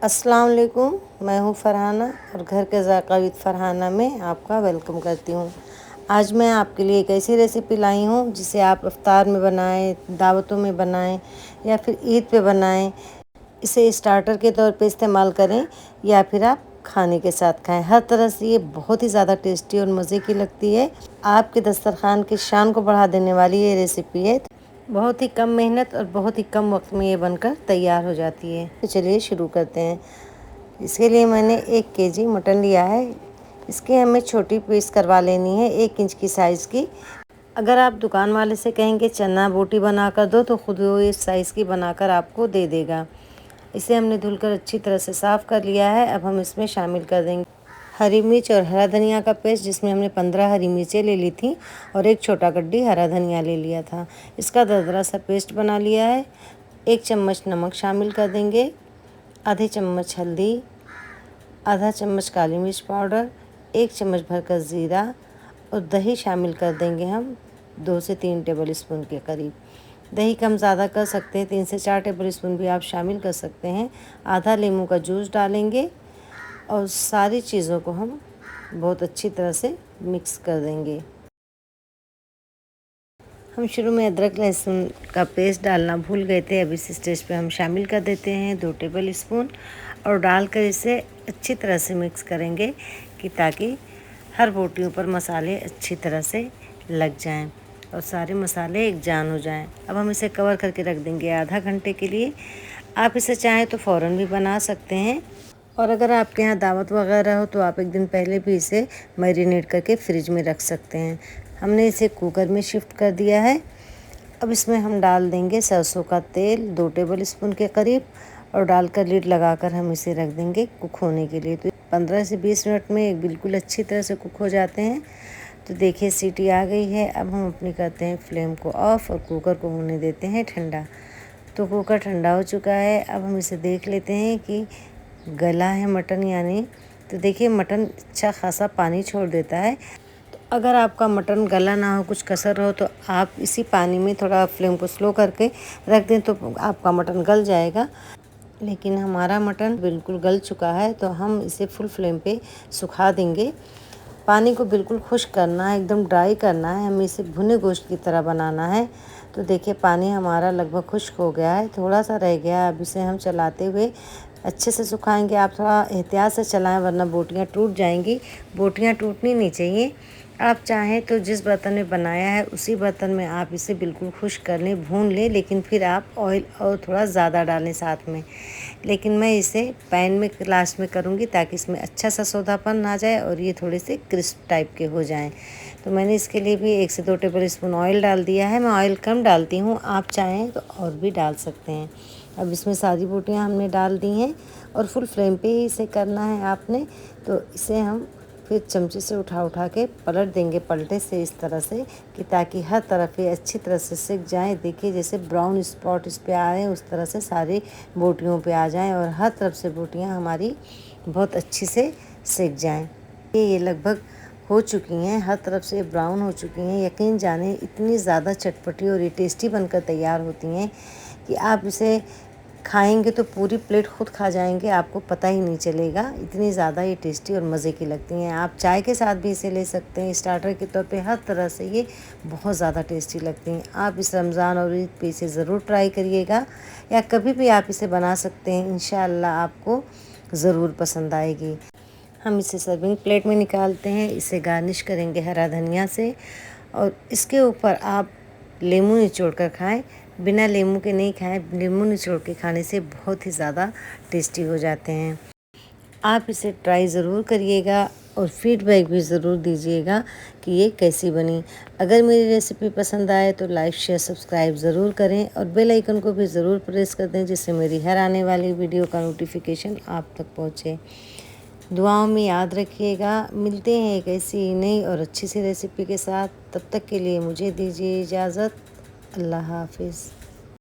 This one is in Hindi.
अस्सलाम वालेकुम। मैं हूँ फ़रहाना और घर के ज़ायक़ा विद फ़रहाना में आपका वेलकम करती हूँ। आज मैं आपके लिए एक ऐसी रेसिपी लाई हूँ जिसे आप इफ्तार में बनाएं, दावतों में बनाएं या फिर ईद पे बनाएं। इसे स्टार्टर के तौर पे इस्तेमाल करें या फिर आप खाने के साथ खाएं। हर तरह से ये बहुत ही ज़्यादा टेस्टी और मज़े की लगती है। आपके दस्तरखान की शान को बढ़ा देने वाली ये रेसिपी है। बहुत ही कम मेहनत और बहुत ही कम वक्त में ये बनकर तैयार हो जाती है। तो चलिए शुरू करते हैं। इसके लिए मैंने 1 केजी मटन लिया है। इसके हमें छोटी पीस करवा लेनी है, 1 इंच की साइज़ की। अगर आप दुकान वाले से कहेंगे चना बोटी बना कर दो तो खुद वो इस साइज़ की बनाकर आपको दे देगा। इसे हमने धुलकर अच्छी तरह से साफ़ कर लिया है। अब हम इसमें शामिल कर देंगे हरी मिर्च और हरा धनिया का पेस्ट, जिसमें हमने 15 हरी मिर्चें ले ली थी और 1 छोटा गड्डी हरा धनिया ले लिया था। इसका दरदरा सा पेस्ट बना लिया है। 1 चम्मच नमक शामिल कर देंगे, आधे चम्मच हल्दी, आधा चम्मच काली मिर्च पाउडर, 1 चम्मच भरकर ज़ीरा और दही शामिल कर देंगे हम 2 से 3 टेबल स्पून के करीब। दही कम ज़्यादा कर सकते हैं, 3 से 4 टेबल स्पून भी आप शामिल कर सकते हैं। आधा नींबू का जूस डालेंगे और सारी चीज़ों को हम बहुत अच्छी तरह से मिक्स कर देंगे। हम शुरू में अदरक लहसुन का पेस्ट डालना भूल गए थे। अब इस स्टेज पे हम शामिल कर देते हैं 2 टेबल स्पून और डालकर इसे अच्छी तरह से मिक्स करेंगे कि ताकि हर बोटियों पर मसाले अच्छी तरह से लग जाएं और सारे मसाले एक जान हो जाएं। अब हम इसे कवर करके रख देंगे आधा घंटे के लिए। आप इसे चाहें तो फ़ौरन भी बना सकते हैं और अगर आपके यहाँ दावत वगैरह हो तो आप 1 दिन पहले भी इसे मैरिनेट करके फ्रिज में रख सकते हैं। हमने इसे कुकर में शिफ्ट कर दिया है। अब इसमें हम डाल देंगे सरसों का तेल 2 टेबल स्पून के करीब और डालकर लीड लगाकर हम इसे रख देंगे कुक होने के लिए। तो 15 से 20 मिनट में बिल्कुल अच्छी तरह से कुक हो जाते हैं। तो देखिए सीटी आ गई है। अब हम अपनी करते हैं फ्लेम को ऑफ और कुकर को होने देते हैं ठंडा। तो कुकर ठंडा हो चुका है। अब हम इसे देख लेते हैं कि गला है मटन या नहीं। तो देखिए मटन अच्छा खासा पानी छोड़ देता है। तो अगर आपका मटन गला ना हो, कुछ कसर हो, तो आप इसी पानी में थोड़ा फ्लेम को स्लो करके रख दें तो आपका मटन गल जाएगा। लेकिन हमारा मटन बिल्कुल गल चुका है तो हम इसे फुल फ्लेम पे सुखा देंगे। पानी को बिल्कुल खुश्क करना है, एकदम ड्राई करना है। हमें इसे भुने गोश्त की तरह बनाना है। तो देखिए पानी हमारा लगभग खुश्क हो गया है, थोड़ा सा रह गया है। अब इसे हम चलाते हुए अच्छे से सुखाएंगे। आप थोड़ा एहतियात से चलाएं वरना बोटियां टूट जाएंगी। बोटियां टूटनी नहीं चाहिए। आप चाहें तो जिस बर्तन में बनाया है उसी बर्तन में आप इसे बिल्कुल खुश्क कर लें, भून लें, लेकिन फिर आप ऑयल और थोड़ा ज़्यादा डालें साथ में। लेकिन मैं इसे पैन में लास्ट में करूँगी ताकि इसमें अच्छा सा सौदापन आ जाए और ये थोड़े से क्रिस्प टाइप के हो जाएं। तो मैंने इसके लिए भी 1 से 2 टेबल स्पून ऑयल डाल दिया है। मैं ऑयल कम डालती हूँ, आप चाहें तो और भी डाल सकते हैं। अब इसमें सारी बोटियाँ हमने डाल दी हैं और फुल फ्लेम पे ही इसे करना है आपने। तो इसे हम फिर चमचे से उठा के पलट देंगे पलटे से इस तरह से कि ताकि हर तरफ ये अच्छी तरह से सिक जाए। देखिए जैसे ब्राउन स्पॉट इस पे आ रहे हैं उस तरह से सारी बोटियों पे आ जाएं और हर तरफ से बोटियां हमारी बहुत अच्छी से सिक जाएं। ये लगभग हो चुकी हैं, हर तरफ से ब्राउन हो चुकी हैं। यकीन जाने इतनी ज़्यादा चटपटी और ये टेस्टी बनकर तैयार होती हैं कि आप इसे खाएंगे तो पूरी प्लेट खुद खा जाएंगे, आपको पता ही नहीं चलेगा। इतनी ज़्यादा ये टेस्टी और मज़े की लगती हैं। आप चाय के साथ भी इसे ले सकते हैं, स्टार्टर के तौर पे हर तरह से ये बहुत ज़्यादा टेस्टी लगती हैं। आप इस रमज़ान और ईद पे इसे ज़रूर ट्राई करिएगा या कभी भी आप इसे बना सकते हैं। इंशाअल्लाह आपको ज़रूर पसंद आएगी। हम इसे सर्विंग प्लेट में निकालते हैं। इसे गार्निश करेंगे हरा धनिया से और इसके ऊपर आप लेमू निचोड़ कर खाएँ। बिना लेमू के नहीं खाएं, लेमू निचोड़ के खाने से बहुत ही ज़्यादा टेस्टी हो जाते हैं। आप इसे ट्राई ज़रूर करिएगा और फीडबैक भी ज़रूर दीजिएगा कि ये कैसी बनी। अगर मेरी रेसिपी पसंद आए तो लाइक शेयर सब्सक्राइब ज़रूर करें और बेल आइकन को भी ज़रूर प्रेस कर दें जिससे मेरी हर आने वाली वीडियो का नोटिफिकेशन आप तक पहुँचे। दुआओं में याद रखिएगा। मिलते हैं एक ऐसी नई और अच्छी सी रेसिपी के साथ। तब तक के लिए मुझे दीजिए इजाज़त। अल्लाह हाफिज़।